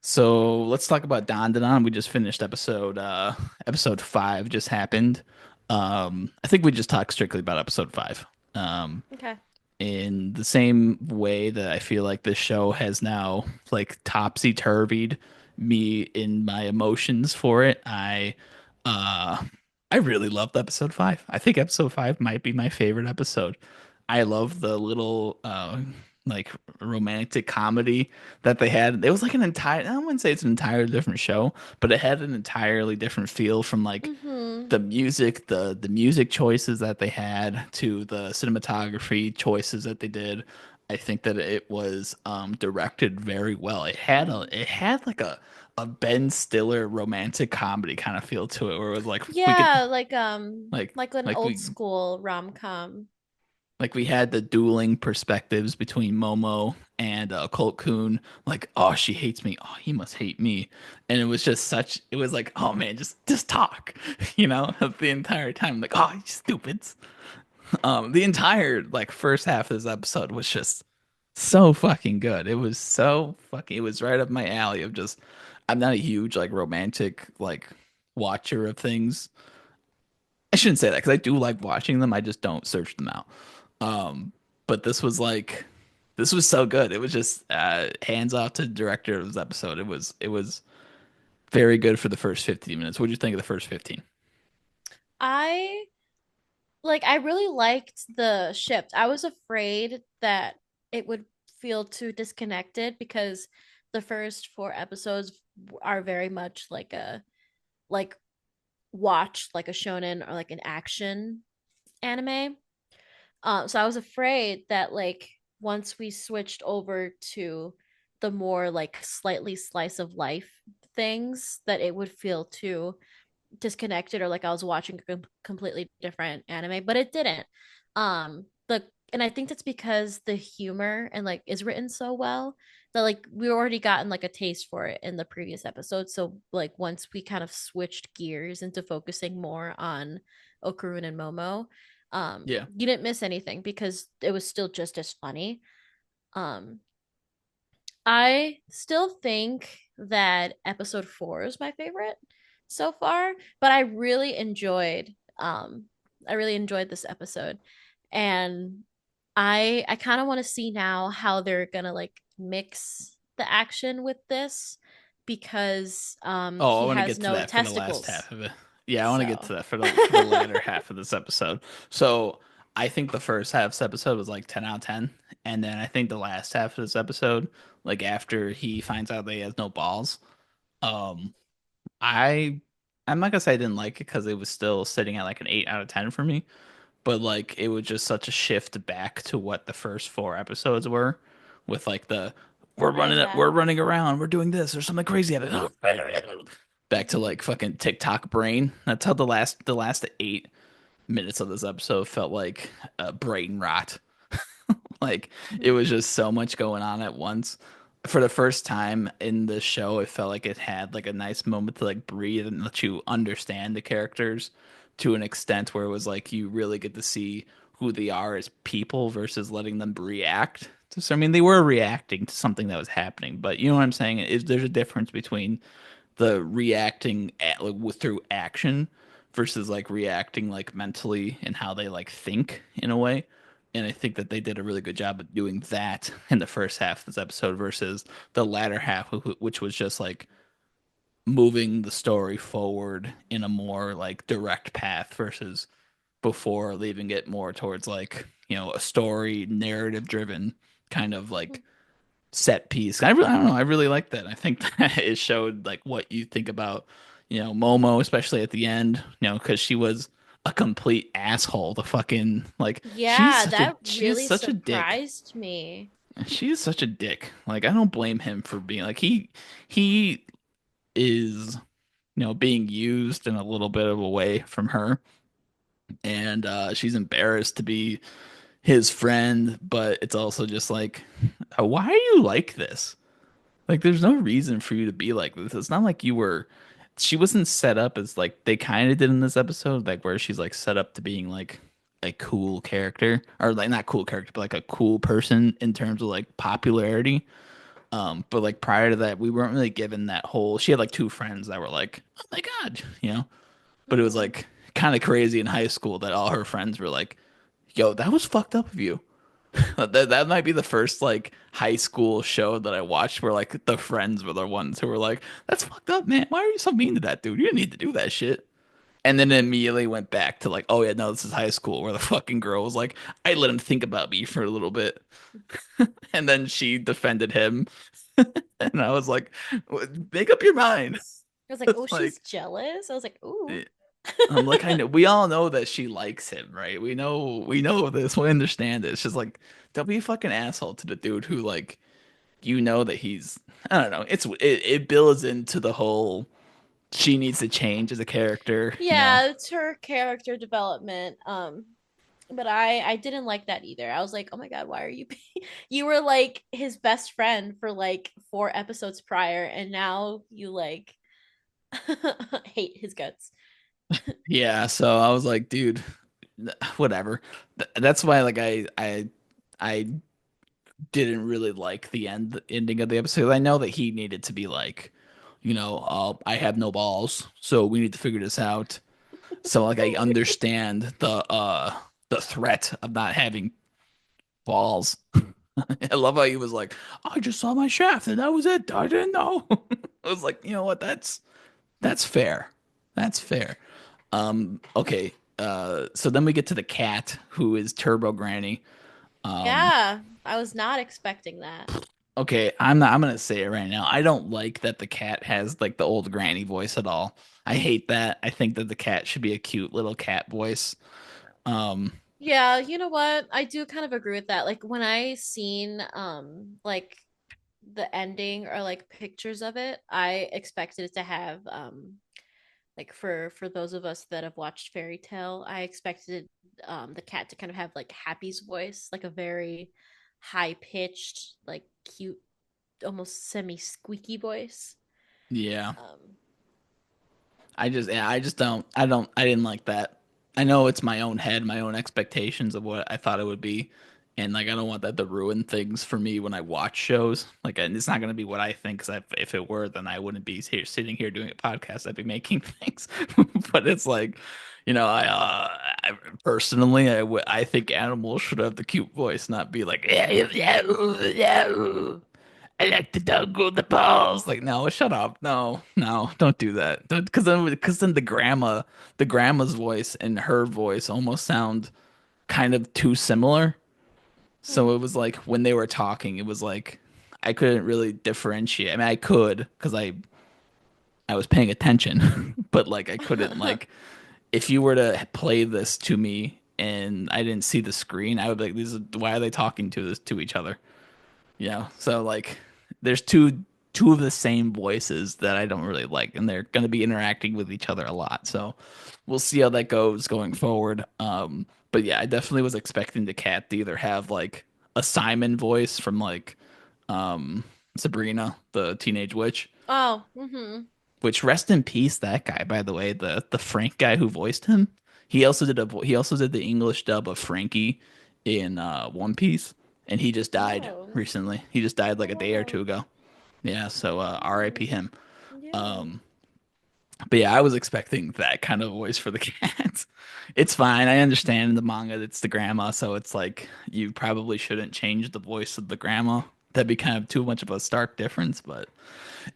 So let's talk about Dandadan. We just finished episode five just happened. I think we just talked strictly about episode five. Um, Okay. in the same way that I feel like this show has now like topsy-turvied me in my emotions for it. Uh I really loved episode five. I think episode five might be my favorite episode. I love the little like romantic comedy that they had. It was like an entire, I wouldn't say it's an entirely different show, but it had an entirely different feel from like Mm-hmm. the music, the music choices that they had to the cinematography choices that they did. I think that it was directed very well. It had like a Ben Stiller romantic comedy kind of feel to it, where it was like we could Yeah, like like an like old we school rom-com. like we had the dueling perspectives between Momo and Colt Coon. Like, oh, she hates me. Oh, he must hate me. And it was just such. It was like, oh man, just talk. The entire time. Like, oh, you stupids. The entire like first half of this episode was just so fucking good. It was so fucking. It was right up my alley of just. I'm not a huge like romantic like watcher of things. I shouldn't say that because I do like watching them. I just don't search them out. Um, but this was so good. It was just hands off to the director of this episode. It was very good for the first 15 minutes. What did you think of the first 15? I I really liked the shift. I was afraid that it would feel too disconnected because the first four episodes are very much like watch like a shonen or like an action anime. So I was afraid that once we switched over to the more like slightly slice of life things, that it would feel too disconnected or like I was watching a completely different anime, but it didn't. The and I think that's because the humor and like is written so well that like we already gotten like a taste for it in the previous episode. So like once we kind of switched gears into focusing more on Okurun and Momo, Yeah. you didn't miss anything because it was still just as funny. Um, I still think that episode four is my favorite so far, but I really enjoyed this episode. And I kind of want to see now how they're gonna like mix the action with this because Oh, I he want to has get to no that for the last testicles. half of it. Yeah, I want to get to So that for the latter half of this episode. So I think the first half of this episode was like 10 out of 10. And then I think the last half of this episode, like after he finds out that he has no balls, um, I I'm not gonna say I didn't like it because it was still sitting at like an 8 out of 10 for me, but like it was just such a shift back to what the first four episodes were, with like the yeah. we're running around, we're doing this, or something crazy happening. Back to like fucking TikTok brain. That's how the last 8 minutes of this episode felt like brain rot. Like it was just so much going on at once. For the first time in the show, it felt like it had like a nice moment to like breathe and let you understand the characters to an extent where it was like you really get to see who they are as people versus letting them react. So, I mean, they were reacting to something that was happening, but you know what I'm saying? There's a difference between the reacting through action versus like reacting like mentally and how they like think in a way. And I think that they did a really good job of doing that in the first half of this episode versus the latter half, which was just like moving the story forward in a more like direct path versus before leaving it more towards like, a story narrative driven kind of like set piece. I don't know. I really like that. I think that it showed like what you think about, Momo, especially at the end, because she was a complete asshole. The fucking like Yeah, that she is really such a dick. surprised me. She is such a dick. Like I don't blame him for being like he is, being used in a little bit of a way from her, and she's embarrassed to be his friend, but it's also just like, why are you like this? Like, there's no reason for you to be like this. It's not like you were. She wasn't set up as like they kind of did in this episode, like where she's like set up to being like a cool character, or like not cool character, but like a cool person in terms of like popularity. But like prior to that, we weren't really given that whole. She had like two friends that were like, "Oh my God," you know. But it was Hmm. like kind of crazy in high school that all her friends were like, "Yo, that was fucked up of you." That might be the first like high school show that I watched where like the friends were the ones who were like, "That's fucked up, man. Why are you so mean to that dude? You didn't need to do that shit." And then it immediately went back to like, "Oh yeah, no, this is high school," where the fucking girl was like, "I let him think about me for a little bit," and then she defended him, and I was like, "Make up your mind." I was like, oh, It's she's like, jealous. I was like, ooh. eh, I'm like, I know we all know that she likes him, right? We know this. We understand it. It's just like, don't be a fucking asshole to the dude who like you know that he's I don't know. It builds into the whole she needs to change as a character, you know. Yeah, it's her character development. But I didn't like that either. I was like, oh my God, why are you you were like his best friend for like 4 episodes prior, and now you like hate his guts. Yeah, so I was like, dude, whatever. That's why like I didn't really like the ending of the episode. I know that he needed to be like, I have no balls, so we need to figure this out. So like I understand the threat of not having balls. I love how he was like, I just saw my shaft and that was it. I didn't know. I was like, you know what? That's fair. That's fair. Okay. So then we get to the cat who is Turbo Granny. Um, Yeah, I was not expecting that. okay, I'm gonna say it right now. I don't like that the cat has like the old granny voice at all. I hate that. I think that the cat should be a cute little cat voice. Um, Yeah, you know what? I do kind of agree with that. Like when I seen like the ending or like pictures of it, I expected it to have like for those of us that have watched Fairy Tale, I expected the cat to kind of have like Happy's voice, like a very high pitched, like cute, almost semi squeaky voice. yeah. Um I just I didn't like that. I know it's my own head, my own expectations of what I thought it would be. And like I don't want that to ruin things for me when I watch shows. Like and it's not going to be what I think cuz if it were then I wouldn't be here sitting here doing a podcast. I'd be making things. But it's like, I personally I think animals should have the cute voice, not be like yeah yeah yeah. I like to dangle the balls. Like, no, shut up. No, no, don't do that. Because then the grandma's voice and her voice almost sound kind of too similar. So it was like when they were talking, it was like I couldn't really differentiate. I mean, I could because I was paying attention, but like I couldn't like if you were to play this to me and I didn't see the screen, I would be like, why are they talking to each other? So like there's two of the same voices that I don't really like, and they're going to be interacting with each other a lot. So we'll see how that goes going forward. But yeah, I definitely was expecting the cat to either have like a Simon voice from like um Sabrina, the teenage witch, oh, mm-hmm. which rest in peace that guy, by the way, the Frank guy who voiced him. He also did the English dub of Frankie in One Piece, and he just died Oh. recently. He just died Oh like a day or wow. two ago. Yeah, so R.I.P. him. Yeah. Um, but yeah, I was expecting that kind of voice for the cat. It's fine. I understand in the manga it's the grandma, so it's like you probably shouldn't change the voice of the grandma. That'd be kind of too much of a stark difference, but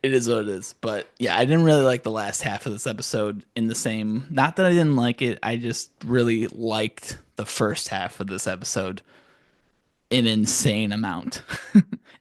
it is what it is. But yeah, I didn't really like the last half of this episode in the same, not that I didn't like it, I just really liked the first half of this episode an insane amount.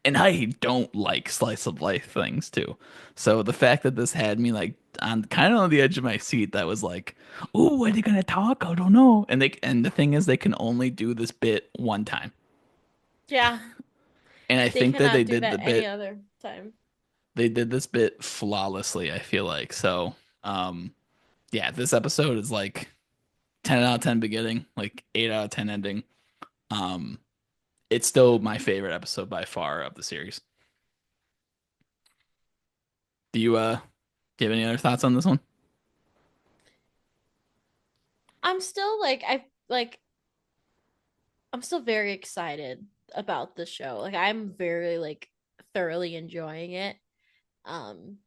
And I don't like slice of life things too. So the fact that this had me like on kind of on the edge of my seat, that was like, "Ooh, are they gonna talk? I don't know." And the thing is, they can only do this bit one time, Yeah. and I They think that cannot do that any they other time. did this bit flawlessly. I feel like so. Um, yeah, this episode is like 10 out of 10 beginning, like 8 out of 10 ending. Um, it's still my favorite episode by far of the series. Do you have any other thoughts on this one? I'm still like I like I'm still very excited about the show. Like I'm very like thoroughly enjoying it. Um,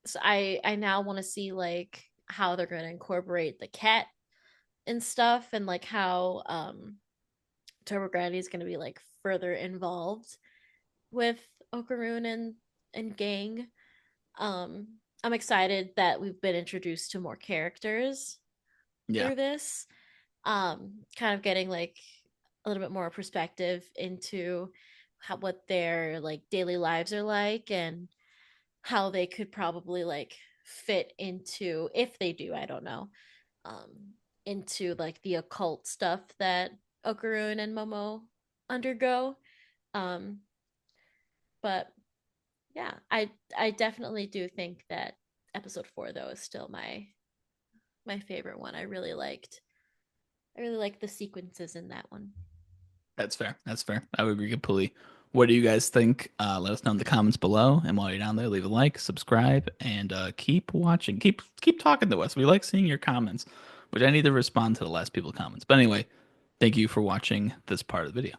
so I now want to see like how they're going to incorporate the cat and stuff, and like how Tobograndy is going to be like further involved with Okaroon and gang. Um, I'm excited that we've been introduced to more characters Yeah, through this. Kind of getting like a little bit more perspective into what their like daily lives are like, and how they could probably like fit into, if they do, I don't know, um into like the occult stuff that Okaroon and Momo undergo. Um but yeah, I definitely do think that episode 4 though is still my favorite one. I really liked the sequences in that one. that's fair. That's fair. I would agree completely. What do you guys think? Let us know in the comments below. And while you're down there, leave a like, subscribe, and keep watching. Keep talking to us. We like seeing your comments, which I need to respond to the last people's comments. But anyway, thank you for watching this part of the video.